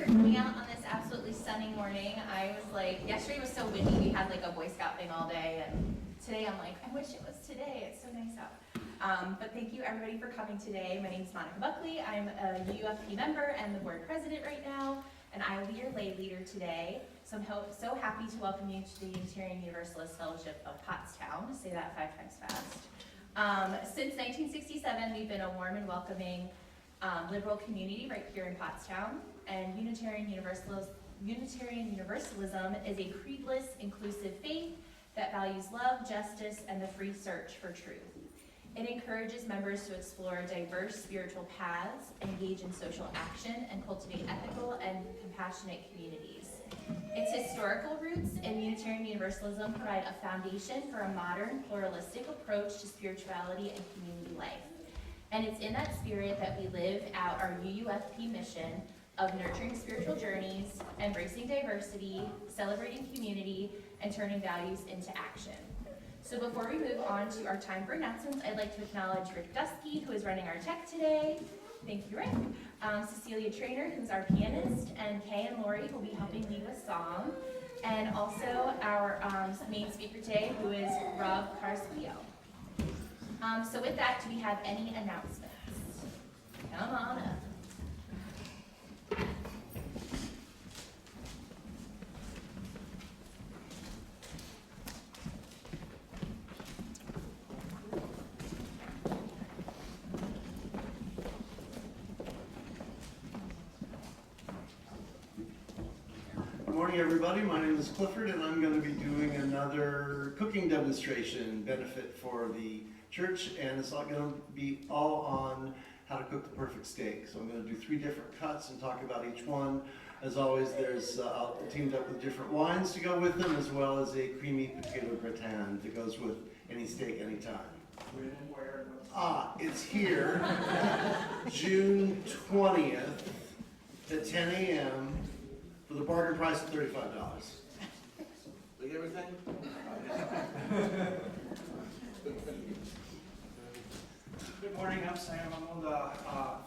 for coming out on this absolutely sunny morning. I was like, yesterday was so windy, we had like a Boy Scout thing all day, and today I'm like, I wish it was today, it's so nice out. But thank you everybody for coming today. My name is Monica Buckley. I'm a UFP member and the board president right now, and I will be your lay leader today. So I'm so happy to welcome you to the Unitarian Universalist Fellowship of Pottstown. Say that 5 times fast. Since 1967, we've been a warm and welcoming liberal community right here in Pottstown, and Unitarian Universalism is a creedless, inclusive faith that values love, justice, and the free search for truth. It encourages members to explore diverse spiritual paths, engage in social action, and cultivate ethical and compassionate communities. Its historical roots in Unitarian Universalism provide a foundation for a modern, pluralistic approach to spirituality and community life. And it's in that spirit that we live out our UUFP mission of nurturing spiritual journeys, embracing diversity, celebrating community, and turning values into action. So before we move on to our time for announcements, I'd like to acknowledge Rick Dusky, who is running our tech today. Thank you, Rick. Cecilia Trainer, who's our pianist, and Kay and Lori, who will be helping lead with song. And also our main speaker today, who is Rob Carrasquillo. So with that, do we have any announcements? Come on up. Good morning, everybody. My name is Clifford, and I'm going to be doing another cooking demonstration benefit for the church, and it's all going to be all on how to cook the perfect steak. So I'm going to do 3 different cuts and talk about each one. As always, there's teamed up with different wines to go with them, as well as a creamy potato gratin that goes with any steak anytime. It's here, June 20th at 10 a.m. for the bargain price of $35. Look at everything? Good morning, I'm Sam. I'm on the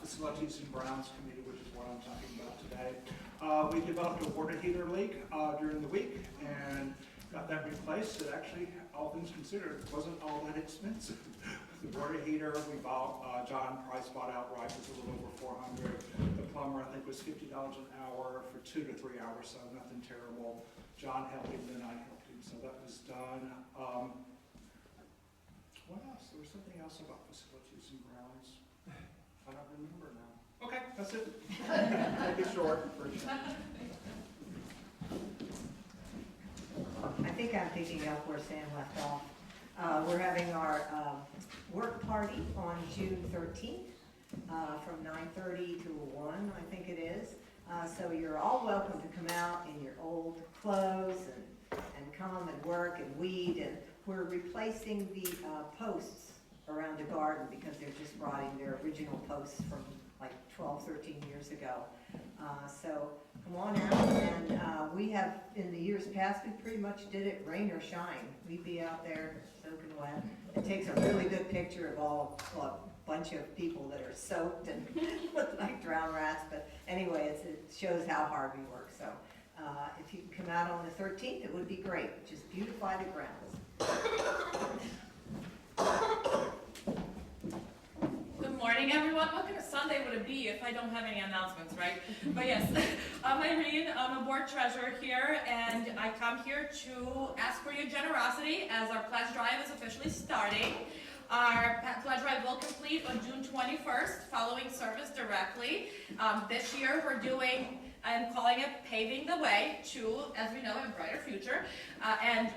Facilities and Grounds Committee, which is what I'm talking about today. We developed a water heater leak during the week and got that replaced. It actually, all things considered, wasn't all that expensive. The water heater we bought, John Price bought outright, was a little over $400. The plumber, I think, was $50 an hour for 2 to 3 hours, so nothing terrible. John helped him, then I helped him, so that was done. What else? There was something else about Facilities and Grounds. I don't remember now. Okay, that's it. Take it short. I think I'm picking up where Sam left off. We're having our work party on June 13th from 9:30 to 1, I think it is. So you're all welcome to come out in your old clothes and come and work and weed. And we're replacing the posts around the garden because they're just rotting. Their original posts from like 12, 13 years ago. So come on out, and we have, in the years past, we pretty much did it rain or shine. We'd be out there soaking wet. It takes a really good picture of a bunch of people that are soaked and look like drowned rats, but anyway, it shows how hard we work. So if you can come out on the 13th, it would be great. Just beautify the grounds. Good morning, everyone. What kind of Sunday would it be if I don't have any announcements, right? But yes, I'm Irene. I'm a board treasurer here, and I come here to ask for your generosity as our pledge drive is officially starting. Our pledge drive will complete on June 21st, following service directly. This year we're doing, I'm calling it Paving the Way to, as we know, a brighter future. And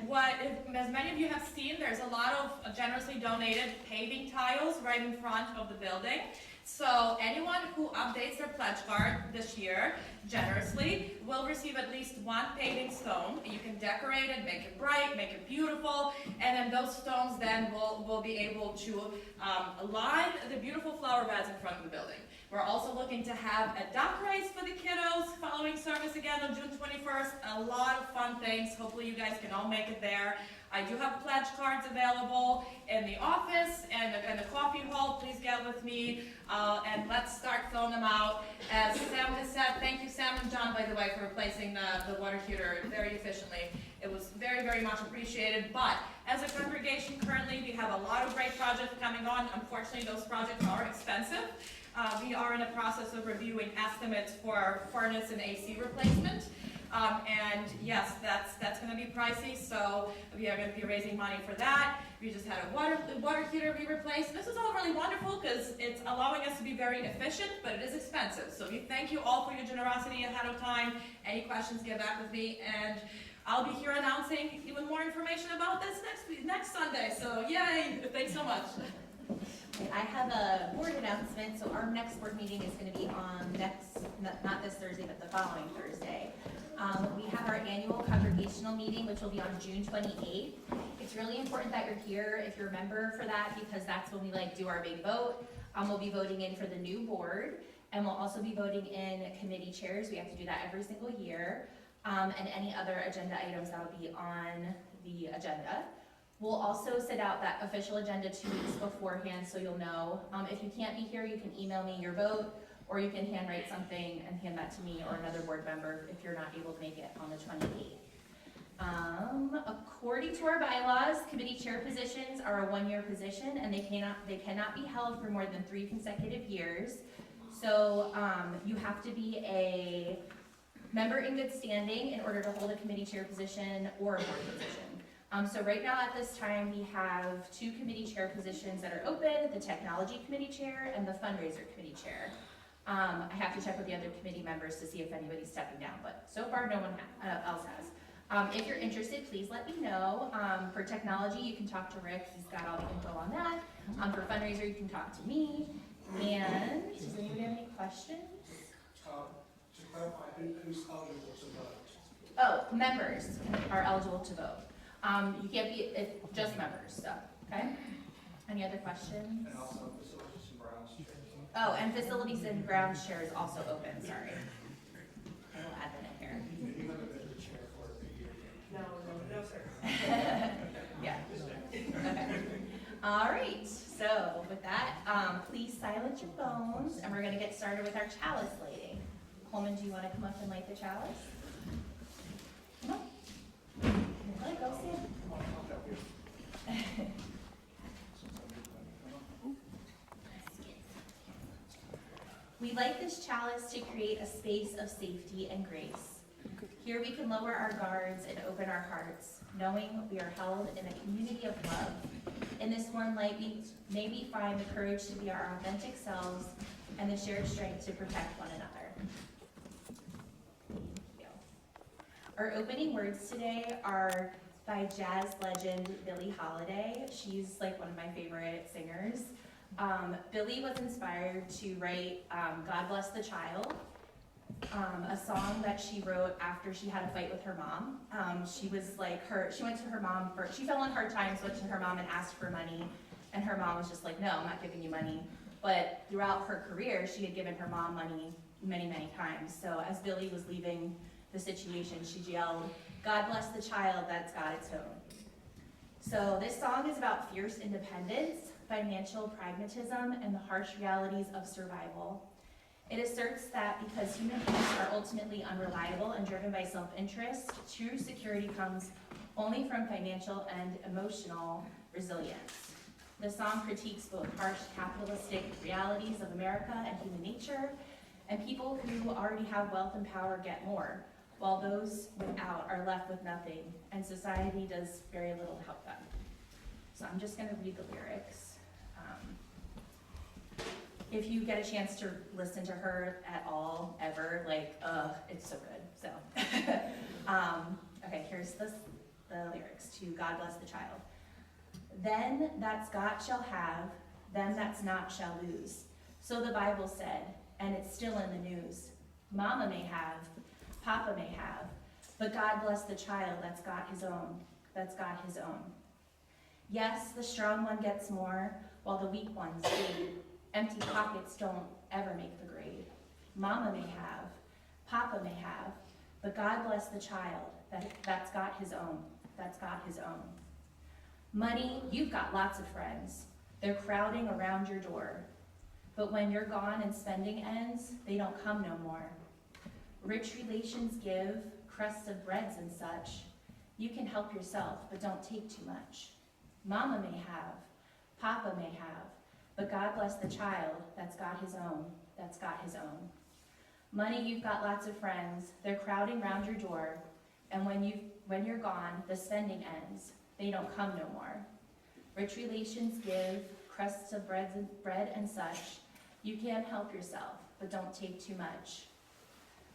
as many of you have seen, there's a lot of generously donated paving tiles right in front of the building. So anyone who updates their pledge card this year generously will receive at least 1 paving stone. You can decorate it, make it bright, make it beautiful, and then those stones then will be able to line the beautiful flower beds in front of the building. We're also looking to have a duck race for the kiddos following service again on June 21st. A lot of fun things. Hopefully you guys can all make it there. I do have pledge cards available in the office and in the coffee hall. Please get with me and let's start filling them out. As Sam has said, thank you Sam and John John, by the way, for replacing the water heater very efficiently. It was very, very much appreciated, but as a congregation currently, we have a lot of great projects coming on. Unfortunately, those projects are expensive. We are in the process of reviewing estimates for furnace and AC replacement. And yes, that's going to be pricey, so we are going to be raising money for that. We just had a water heater we replaced. This is all really wonderful because it's allowing us to be very efficient, but it is expensive. So we thank you all for your generosity ahead of time. Any questions, get back with me, and I'll be here announcing even more information about this next Sunday. So yay! Thanks so much. I have a board announcement. So our next board meeting is going to be on not this Thursday, but the following Thursday. We have our annual congregational meeting, which will be on June 28th. It's really important that you're here if you're a member for that, because that's when we do our big vote. We'll be voting in for the new board, and we'll also be voting in committee chairs. We have to do that every single year, and any other agenda items that'll be on the agenda. We'll also send out that official agenda 2 weeks beforehand, so you'll know. If you can't be here, you can email me your vote, or you can handwrite something and hand that to me or another board member if you're not able to make it on the 28th. According to our bylaws, committee chair positions are a one-year position, and they cannot be held for more than 3 consecutive years. So you have to be a member in good standing in order to hold a committee chair position or a board position. So right now at this time, we have 2 committee chair positions that are open, the technology committee chair and the fundraiser committee chair. I have to check with the other committee members to see if anybody's stepping down, but so far no one else has. If you're interested, please let me know. For technology, you can talk to Rick, he's got all the info on that. For fundraiser, you can talk to me. And does anybody have any questions? To clarify, who's eligible to vote? Oh, members are eligible to vote. You can't be, it's just members, so, okay? Any other questions? And also facilities and grounds. Oh, and facilities and grounds chair is also open, sorry. I will add that in here. You haven't been the chair for a year. No, sir. Yeah. Okay. All right, so with that, please silence your phones, and we're gonna get started with our chalice lighting. Coleman, do you wanna come up and light the chalice? Come on. Let it go, Sam. Come on, I'll help you. We light this chalice to create a space of safety and grace. Here we can lower our guards and open our hearts, knowing we are held in a community of love. In this warm light, may we find the courage to be our authentic selves and the shared strength to protect one another. Thank you. Our opening words today are by jazz legend Billie Holiday. She's one of my favorite singers. Billie was inspired to write God Bless the Child, a song that she wrote after she had a fight with her mom. She went to her mom she fell on hard times, went to her mom and asked for money, and her mom was just like, no, I'm not giving you money. But throughout her career, she had given her mom money many, many times. So as Billie was leaving the situation, she yelled, God bless the child that's got its own. So this song is about fierce independence, financial pragmatism, and the harsh realities of survival. It asserts that because human beings are ultimately unreliable and driven by self-interest, true security comes only from financial and emotional resilience. The song critiques both harsh capitalistic realities of America and human nature, and people who already have wealth and power get more, while those without are left with nothing, and society does very little to help them. So I'm just gonna read the lyrics. If you get a chance to listen to her at all, ever, it's so good, so. Okay, here's the lyrics to God Bless the Child. Then that's got shall have, them that's not shall lose. So the Bible said, and it's still in the news. Mama may have, Papa may have, but God bless the child that's got his own, that's got his own. Yes, the strong one gets more, while the weak ones fade. Empty pockets don't ever make the grade. Mama may have, Papa may have, but God bless the child that's got his own, that's got his own. Money, you've got lots of friends. They're crowding around your door. But when you're gone and spending ends, they don't come no more. Rich relations give, crusts of breads and such. You can help yourself, but don't take too much. Mama may have, Papa may have, but God bless the child that's got his own, that's got his own. Money, you've got lots of friends, they're crowding round your door, and when you're gone, the spending ends, they don't come no more. Rich relations give, crusts of bread and such. You can't help yourself, but don't take too much.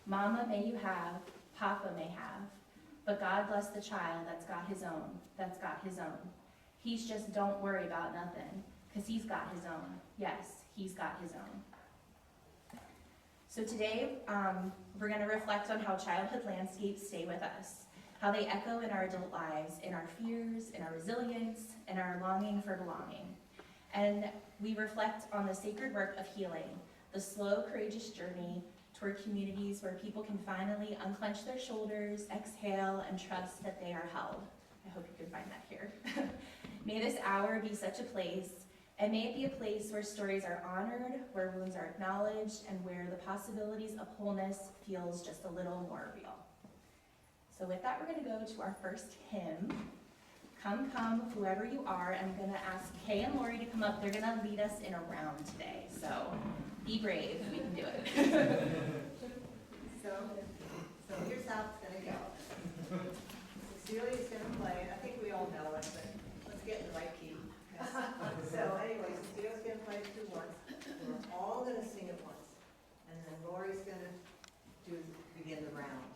Mama may you have, Papa may have, but God bless the child that's got his own, that's got his own. He's just don't worry about nothing, 'cause he's got his own. Yes, he's got his own. So today, we're gonna reflect on how childhood landscapes stay with us, how they echo in our adult lives, in our fears, in our resilience, in our longing for belonging. And we reflect on the sacred work of healing, the slow, courageous journey toward communities where people can finally unclench their shoulders, exhale, and trust that they are held. I hope you can find that here. May this hour be such a place, and may it be a place where stories are honored, where wounds are acknowledged, and where the possibilities of wholeness feels just a little more real. So with that, we're gonna go to our first hymn. Come, come, whoever you are. I'm gonna ask Kay and Lori to come up. They're gonna lead us in a round today, so be brave, we can do it. So here's how it's gonna go. Cecilia's gonna play, I think we all know it, but let's get in the right key. So anyway, Cecilia's gonna play it through once, we're all gonna sing it once, and then Lori's gonna begin the round.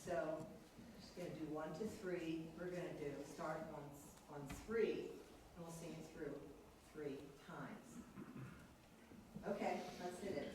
So, just gonna do 1 to 3, we're gonna start on 3, and we'll sing it through 3 times. Okay, let's hit it.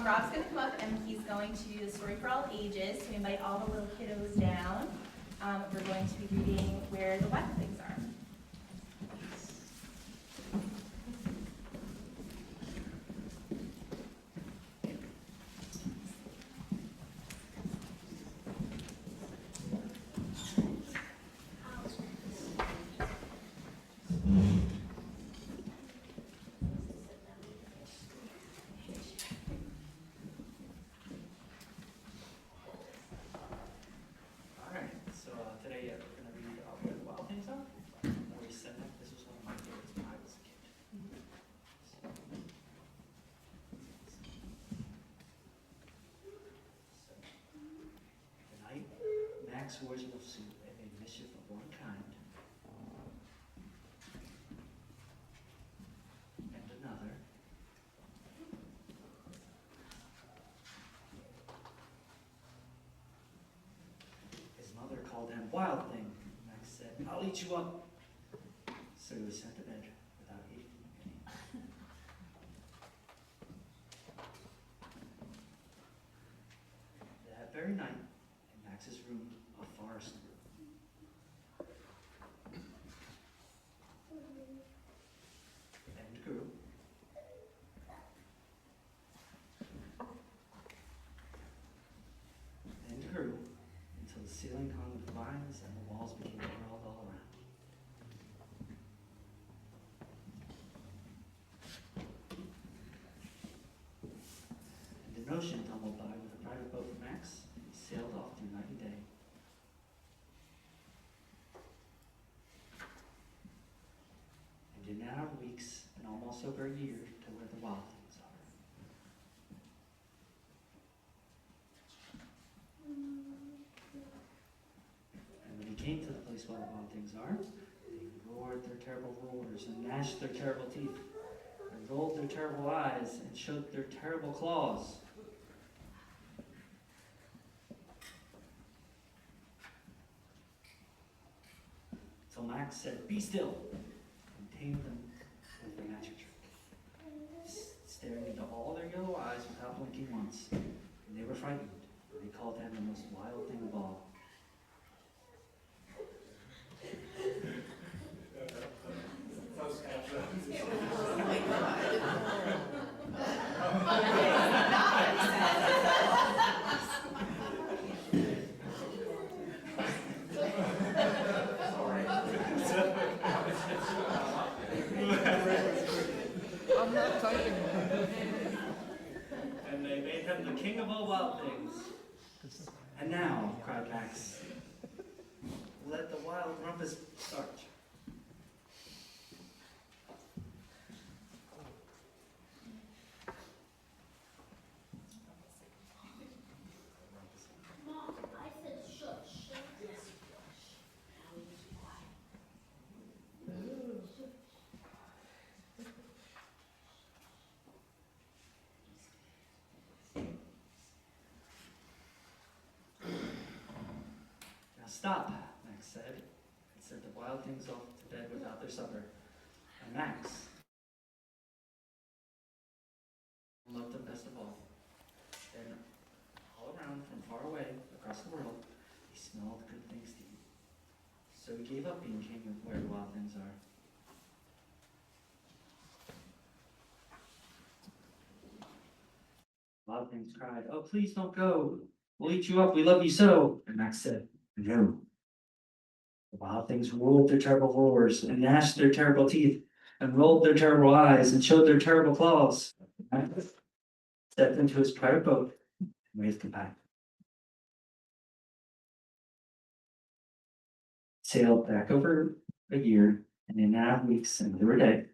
Rob's going to come up and he's going to do the story for all ages. So we invite all the little kiddos down. We're going to be reading Where the Wild Things Are. Alright, so today we're going to read Where the Wild Things Are. Max wars wolf suit and made mischief of one kind and another. His mother called him Wild Thing. Max said, "I'll eat you up." So he was sent to bed without eating any. That very night, in Max's room, a forest grew. And grew. And grew until the ceiling hung with vines and the walls became emerald all around. And an ocean tumbled by with a private boat for Max. He sailed off through night and day. And in our weeks and almost over a year to where the wild things are. And when he came to the place where the wild things are, they roared their terrible roars and gnashed their terrible teeth, and rolled their terrible eyes and showed their terrible claws. So Max said, "Be still," and tamed them with the magic trick, staring into all their yellow eyes without blinking once. And they were frightened. They called him the most wild thing of all. I'm not typing. And they made him the king of all wild things. And now, cried Max, let the wild rumpus start. Mom, I said shush. Now stop, Max said, and sent the wild things off to bed without their supper. And Max loved them best of all. Then, all around from far away, across the world, he smelled good things to eat. So he gave up being king of where the wild things are. Wild things cried, "Oh, please don't go. We'll eat you up. We love you so." And Max said, "No." The wild things roared their terrible roars and gnashed their terrible teeth and rolled their terrible eyes and showed their terrible claws. Max stepped into his private boat and waved goodbye. Sailed back over a year and in 9 weeks and they were dead.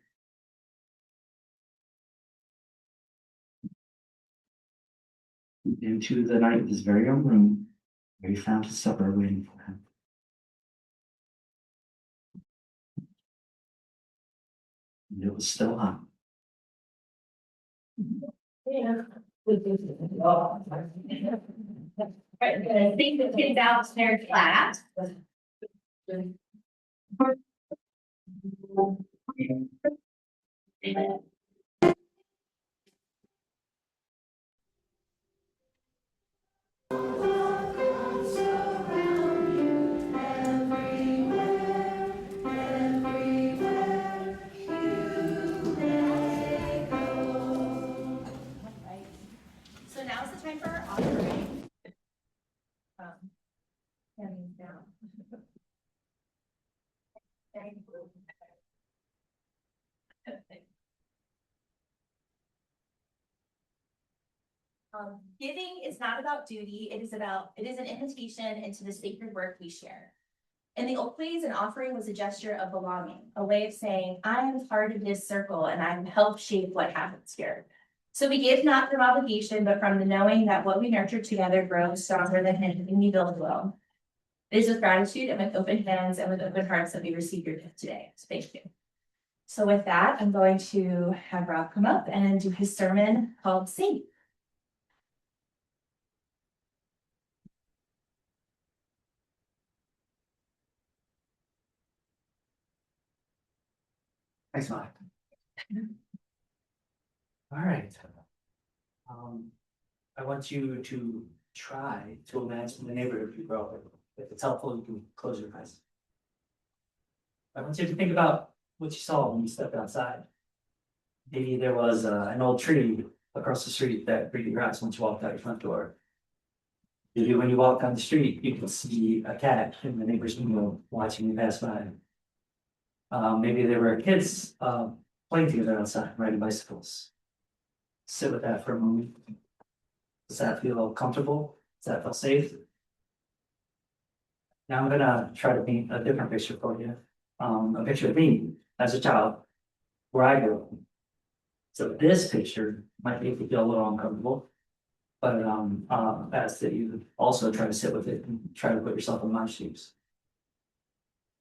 Into the night of his very own room, where he found his supper waiting for him. And it was still hot. Yeah. Right, I'm gonna take the kids out to their class. Right. So now is the time for our offering. Hands down. Thank you. Giving is not about duty, it is an invitation into the sacred work we share. In the old ways, an offering was a gesture of belonging, a way of saying, I am part of this circle and I help shape what happens here. So we give not from obligation, but from the knowing that what we nurture together grows stronger than anything we build alone. It is with gratitude and with open hands and with open hearts that we receive your gift today. So thank you. So with that, I'm going to have Rob come up and do his sermon called Sing. Thanks, Mike. All right. I want you to try to imagine the neighborhood you grow up in. If it's helpful, you can close your eyes. I want you to think about what you saw when you stepped outside. Maybe there was an old tree across the street that greeted your eyes once you walked out your front door. Maybe when you walk down the street, you can see a cat in the neighbor's window watching you pass by. Maybe there were kids playing together outside, riding bicycles. Sit with that for a moment. Does that feel comfortable? Does that feel safe? Now I'm gonna try to paint a different picture for you. A picture of me as a child, where I grew up. So this picture might make you feel a little uncomfortable. But ask that you also try to sit with it and try to put yourself in my shoes.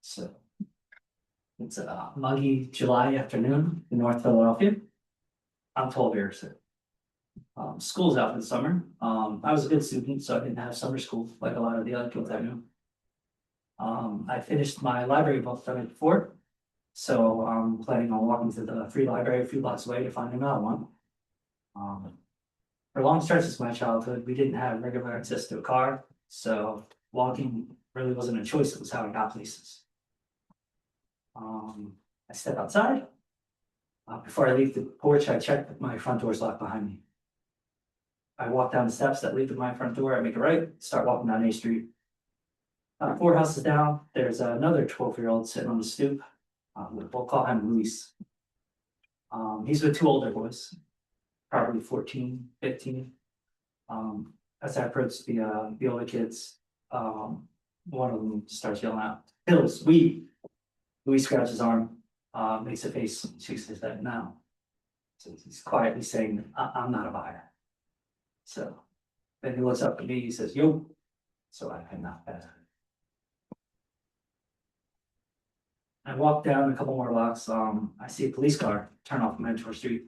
So it's a muggy July afternoon in North Philadelphia. I'm 12 years old. School's out for the summer. I was a good student, so I didn't have summer school like a lot of the other kids I knew. I finished my library book the night before, so I'm planning on walking to the free library a few blocks away to find another one. For long stretches of my childhood, we didn't have regular access to a car, so walking really wasn't a choice, it was how I got places. I step outside. Before I leave the porch, I check if my front door is locked behind me. I walk down the steps that lead to my front door, I make a right, start walking down A Street. 4 houses down, there's another 12-year-old sitting on the stoop. We'll call him Luis. He's with 2 older boys, probably 14, 15. As I approach the older kids, one of them starts yelling out, "Hills, weed!" Luis grabs his arm, makes a face, shakes his head now. So he's quietly saying, I'm not a buyer. So then he looks up at me, he says, "Yo." So I'm not bad. I walk down a couple more blocks, I see a police car turn off Mentor Street.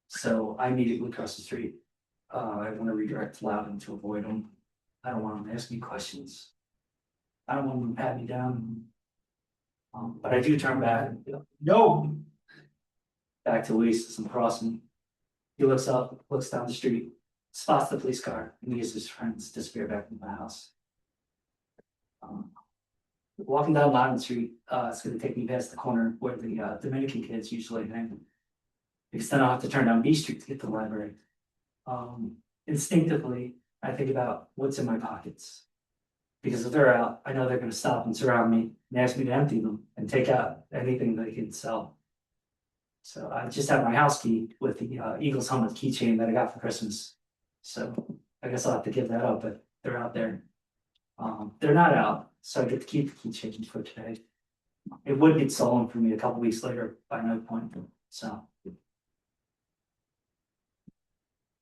So I immediately cross the street. I want to redirect to Loudon to avoid him. I don't want him to ask me questions. I don't want him to pat me down. But I do turn back. No. Back to Luis as I'm crossing. He looks up, looks down the street, spots the police car, and he and his friends disappear back into my house. Walking down Loudon Street, it's going to take me past the corner where the Dominican kids usually hang. Because then I'll have to turn down B Street to get to the library. Instinctively, I think about what's in my pockets. Because if they're out, I know they're going to stop and surround me and ask me to empty them and take out anything they can sell. So I just have my house key with the Eagles helmet keychain that I got for Christmas. So I guess I'll have to give that up, but they're out there. They're not out, so I get to keep the keychain for today. It would get stolen from me a couple weeks later by no point. So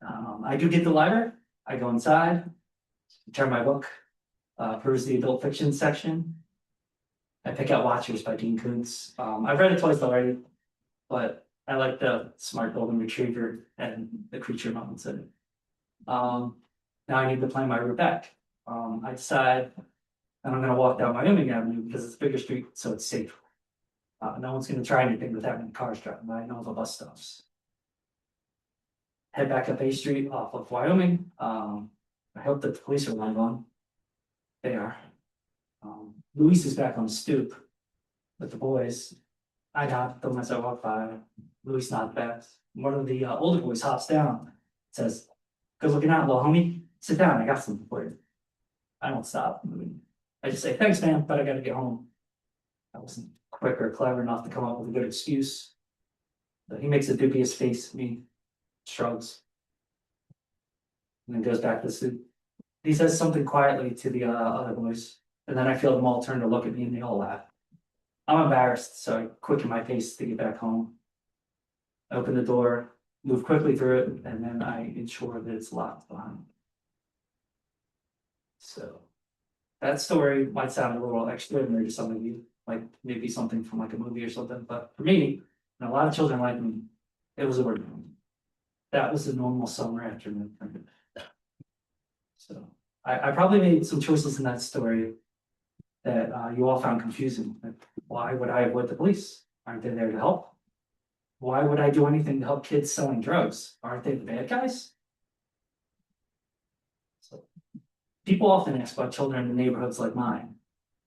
I do get the library. I go inside, turn my book, peruse the adult fiction section. I pick out Watchers by Dean Koontz. I've read it twice already, but I like the smart golden retriever and the creature moments in it. Now I need to plan my route back. I decide that I'm gonna walk down Wyoming Avenue because it's a bigger street, so it's safe. No one's gonna try anything with that many cars driving by, no the bus stops. Head back up A Street off of Wyoming. I hope that the police are long gone. They are. Luis is back on the stoop with the boys. I got them as I walk by. Luis not back. One of the older boys hops down, says, "Good looking out, little homie. Sit down, I got something for you." I don't stop. I just say, "Thanks, man, but I gotta get home." I wasn't quick or clever enough to come up with a good excuse. But he makes a dubious face at me, shrugs, and then goes back to the suit. He says something quietly to the other boys, and then I feel them all turn to look at me and they all laugh. I'm embarrassed, so I quicken my pace to get back home. I open the door, move quickly through it, and then I ensure that it's locked behind me. So that story might sound a little extraordinary to some of you, like maybe something from like a movie or something, but for me, and a lot of children like me, it was ordinary. That was a normal summer afternoon. So I probably made some choices in that story that you all found confusing. Like, why would I avoid the police? Aren't they there to help? Why would I do anything to help kids selling drugs? Aren't they the bad guys? So people often ask why children in neighborhoods like mine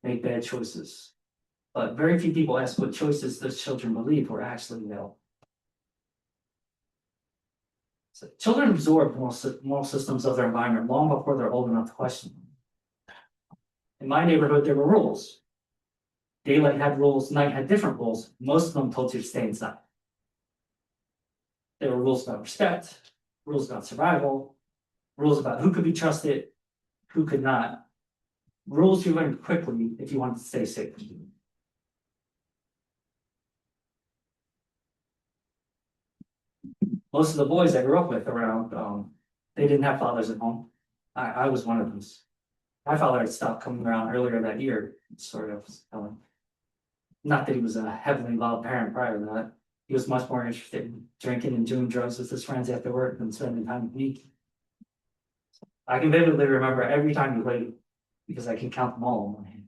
make bad choices, but very few people ask what choices those children believe were actually real. So children absorb moral systems of their environment long before they're old enough to question them. In my neighborhood, there were rules. Daylight had rules, night had different rules. Most of them told you to stay inside. There were rules about respect, rules about survival, rules about who could be trusted, who could not. Rules you learned quickly if you wanted to stay safe. Most of the boys I grew up with around, they didn't have fathers at home. I was one of those. My father had stopped coming around earlier that year, sort of. Not that he was a heavily involved parent prior to that. He was much more interested in drinking and doing drugs with his friends after work than spending time with me. I can vividly remember every time he played because I can count them all on one hand.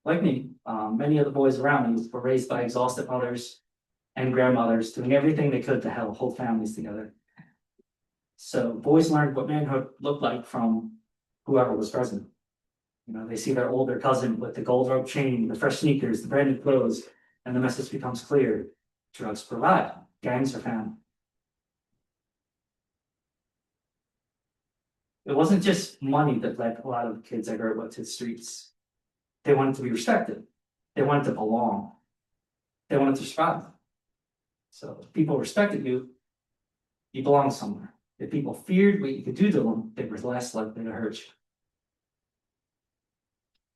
Like me, many of the boys around me were raised by exhausted mothers and grandmothers doing everything they could to help hold families together. So boys learned what manhood looked like from whoever was present. You know, they see their older cousin with the gold rope chain, the fresh sneakers, the brand new clothes, and the message becomes clear. Drugs provide, gangs are found. It wasn't just money that led a lot of the kids I grew up with to the streets. They wanted to be respected. They wanted to belong. They wanted to survive. So if people respected you, you belonged somewhere. If people feared what you could do to them, they were less likely to hurt you.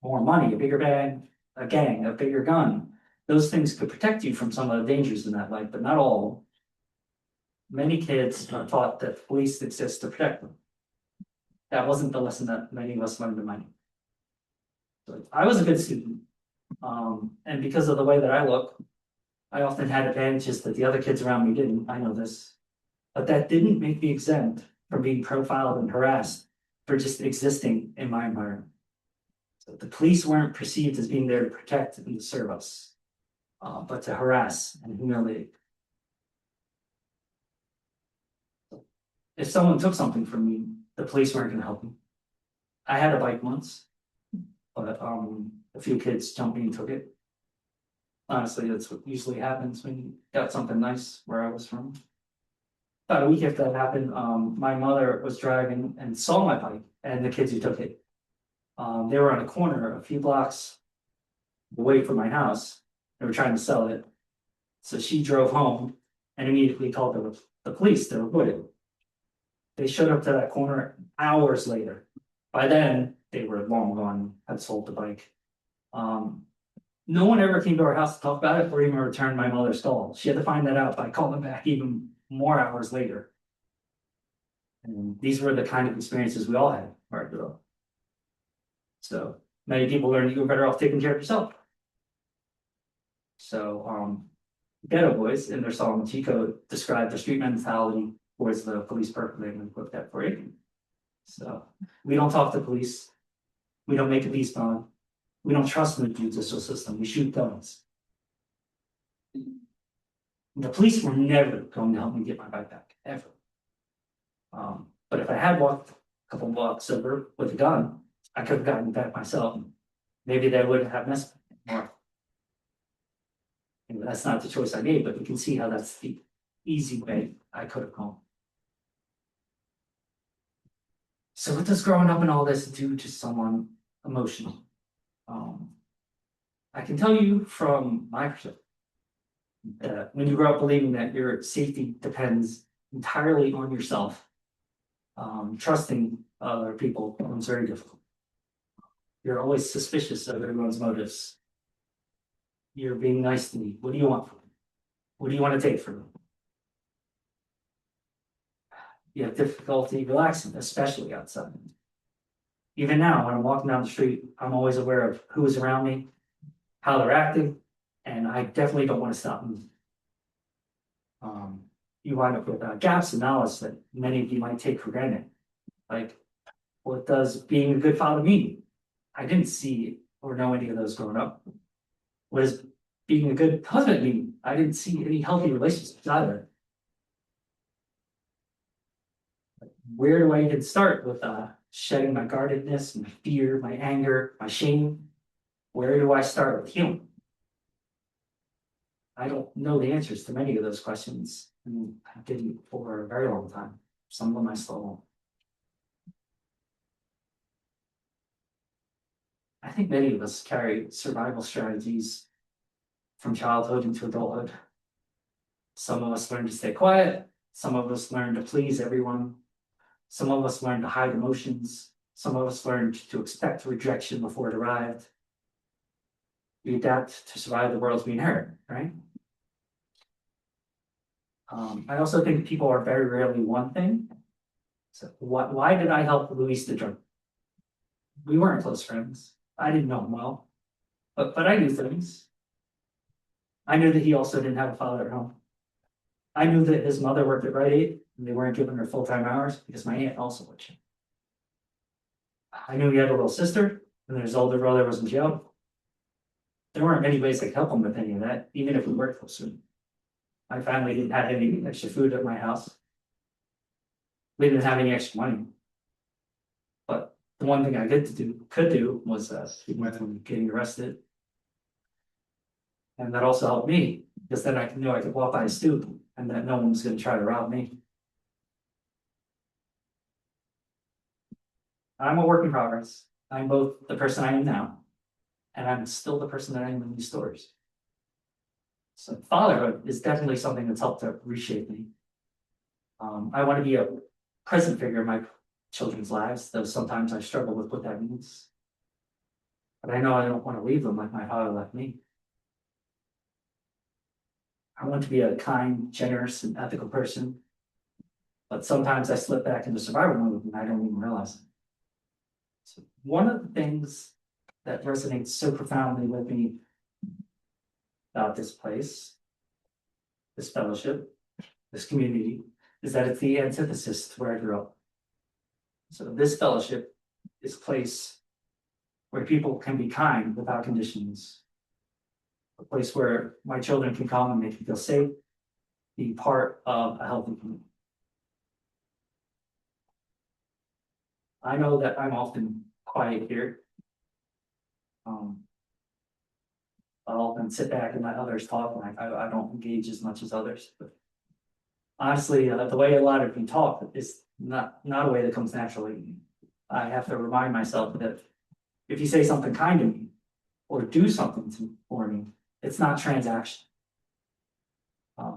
More money, a bigger bag, a gang, a bigger gun. Those things could protect you from some of the dangers in that life, but not all. Many kids are taught that police exist to protect them. That wasn't the lesson that many of us learned in my. So I was a good student. And because of the way that I look, I often had advantages that the other kids around me didn't. I know this. But that didn't make me exempt from being profiled and harassed for just existing in my environment. So the police weren't perceived as being there to protect and to serve us, but to harass and humiliate. If someone took something from me, the police weren't going to help me. I had a bike once, but a few kids jumped me and took it. Honestly, that's what usually happens when you got something nice where I was from. About a week after that happened, my mother was driving and saw my bike and the kids who took it. They were on a corner a few blocks away from my house. They were trying to sell it. So she drove home and immediately called the police to report it. They showed up to that corner hours later. By then, they were long gone, had sold the bike. No one ever came to our house to talk about it or even returned my mother's call. She had to find that out by calling back even more hours later. And these were the kind of experiences we all had right though. So many people learned you were better off taking care of yourself. So Ghetto Boys in their song Chico described the street mentality towards the police perfectly, and we put that for you. So we don't talk to police. We don't make a peace bond. We don't trust in the judicial system. We shoot guns. The police were never going to help me get my bike back, ever. But if I had walked a couple blocks over with a gun, I could have gotten it back myself. Maybe they would have messed with me more. And that's not the choice I made, but you can see how that's the easy way I could have gone. So what does growing up in all this do to someone emotional? I can tell you from my perspective that when you grow up believing that your safety depends entirely on yourself, trusting other people becomes very difficult. You're always suspicious of everyone's motives. You're being nice to me. What do you want from me? What do you want to take from me? you have difficulty relaxing, especially outside. Even now, when I'm walking down the street, I'm always aware of who is around me, how they're acting, and I definitely don't want to stop moving. You wind up with gaps in knowledge that many of you might take for granted. Like, what does being a good father mean? I didn't see or know any of those growing up. What does being a good husband mean? I didn't see any healthy relationships either. Where do I even start with shedding my guardedness, my fear, my anger, my shame? Where do I start with healing? I don't know the answers to many of those questions, and I didn't for a very long time. Some of them I still won't. I think many of us carry survival strategies from childhood into adulthood. Some of us learn to stay quiet. Some of us learn to please everyone. Some of us learn to hide emotions. Some of us learned to expect rejection before it arrived. We adapt to survive the worlds we inherit, right? I also think people are very rarely one thing. So why did I help Luis the drunk? We weren't close friends. I didn't know him well, but I knew things. I knew that he also didn't have a father at home. I knew that his mother worked at Rite Aid and they weren't giving her full-time hours because my aunt also worked. I knew he had a little sister and his older brother was in jail. There weren't many ways I could help him with any of that, even if we worked closer. My family didn't have any extra food at my house. We didn't have any extra money. But the one thing I could do was keep him from getting arrested. And that also helped me, because then I knew I could walk by a stoop and that no one was going to try to rob me. I'm a work in progress. I'm both the person I am now, and I'm still the person that I am in these stories. So fatherhood is definitely something that's helped to reshape me. I want to be a present figure in my children's lives, though sometimes I struggle with what that means. But I know I don't want to leave them like my father left me. I want to be a kind, generous, and ethical person, but sometimes I slip back into survival mode and I don't even realize it. So one of the things that resonates so profoundly with me about this place, this fellowship, this community, is that it's the antithesis to where I grew up. So this fellowship is a place where people can be kind without conditions. A place where my children can come and make me feel safe, be part of a healthy community. I know that I'm often quiet here. I'll often sit back and let others talk, and I don't engage as much as others. But honestly, the way a lot of you talk is not a way that comes naturally. I have to remind myself that if you say something kind to me or do something for me, it's not transaction.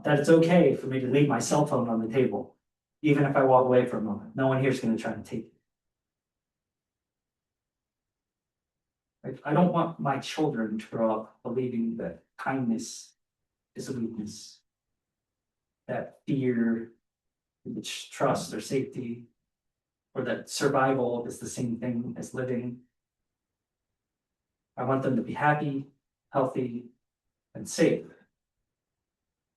That it's okay for me to leave my cell phone on the table, even if I walk away for a moment. No one here is going to try to take it. I don't want my children to grow up believing that kindness is a weakness, that fear, trust or safety, or that survival is the same thing as living. I want them to be happy, healthy, and safe.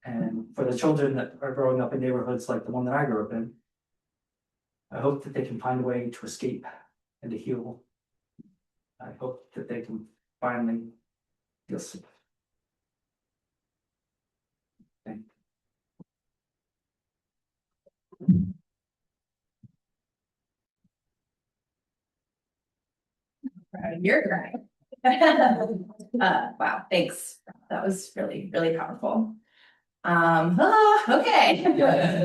And for the children that are growing up in neighborhoods like the one that I grew up in, I hope that they can find a way to escape and to heal. I hope that they can finally feel safe. Thank you. You're crying. Wow, thanks. That was really, really powerful. Okay.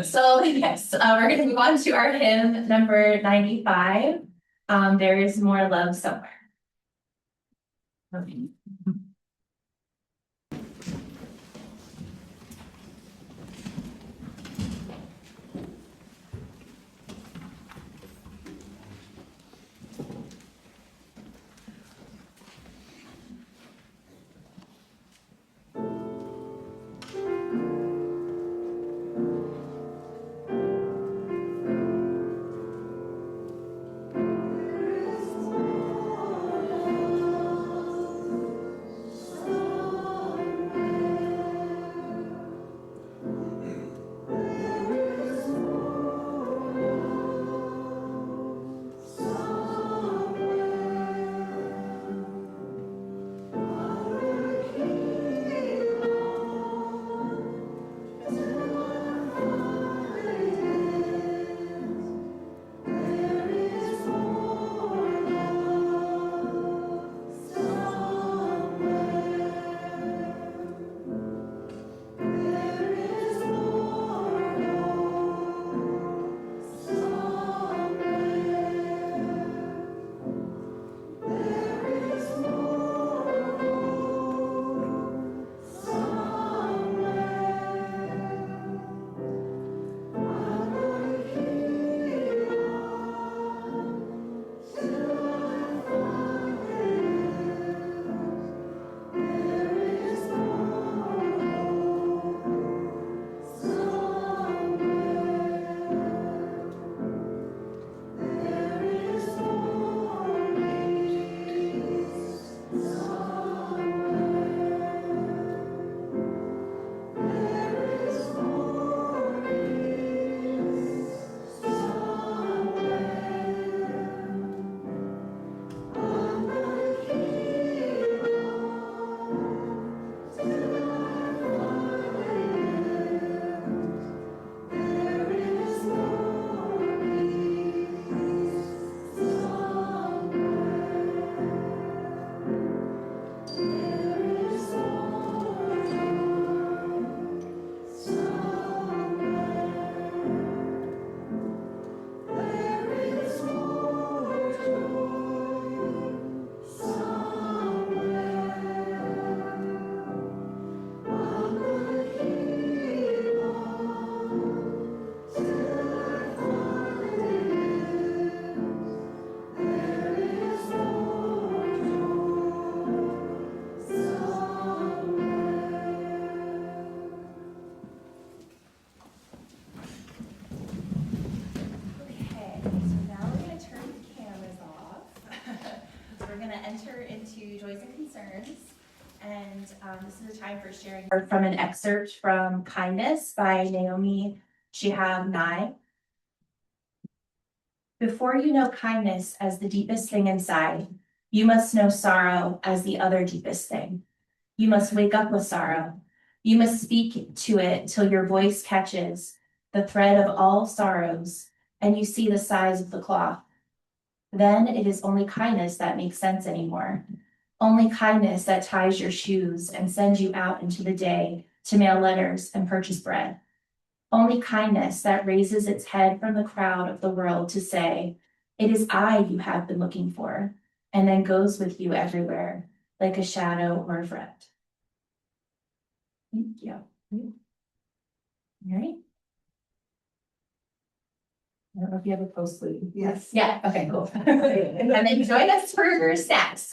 So yes, we're gonna move on to our hymn number 95. There is more love somewhere. Okay. turns. And this is a time for sharing from an excerpt from Kindness by Naomi Shihab Nye. Before you know kindness as the deepest thing inside, you must know sorrow as the other deepest thing. You must wake up with sorrow. You must speak to it till your voice catches the thread of all sorrows and you see the size of the cloth. Then it is only kindness that makes sense anymore. Only kindness that ties your shoes and sends you out into the day to mail letters and purchase bread. Only kindness that raises its head from the crowd of the world to say, it is I you have been looking for, and then goes with you everywhere, like a shadow or a friend. Thank you. All right. I don't know if you have a post lead. Yes. Yeah, okay, cool. And then join us for snacks.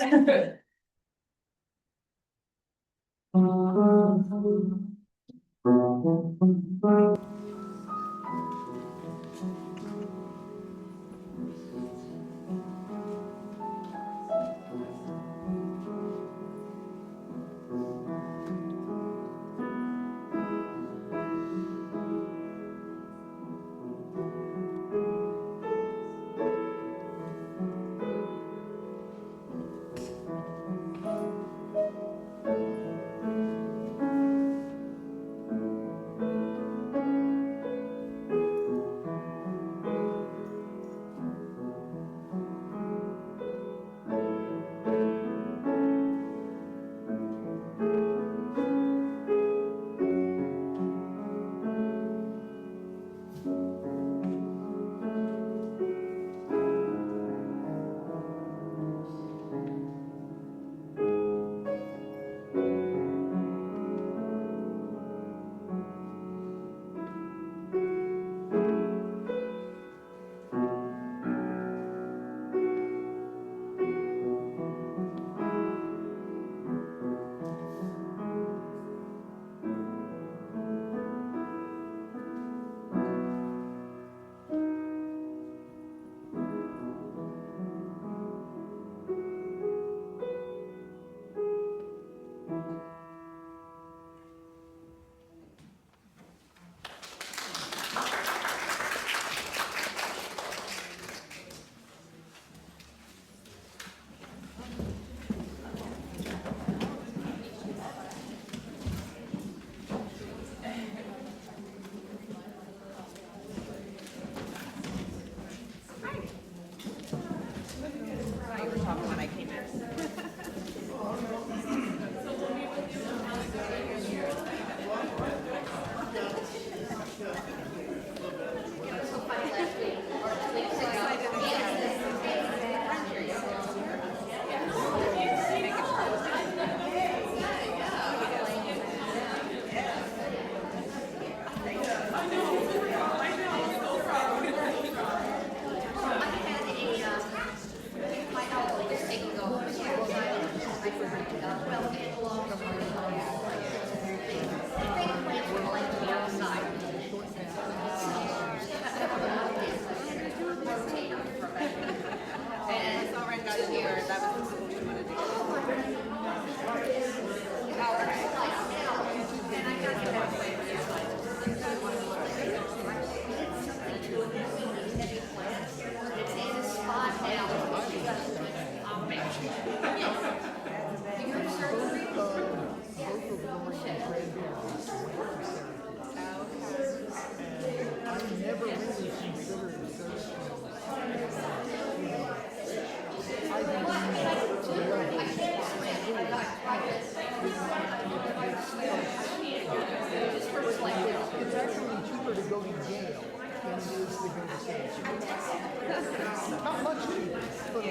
Not much cheaper, but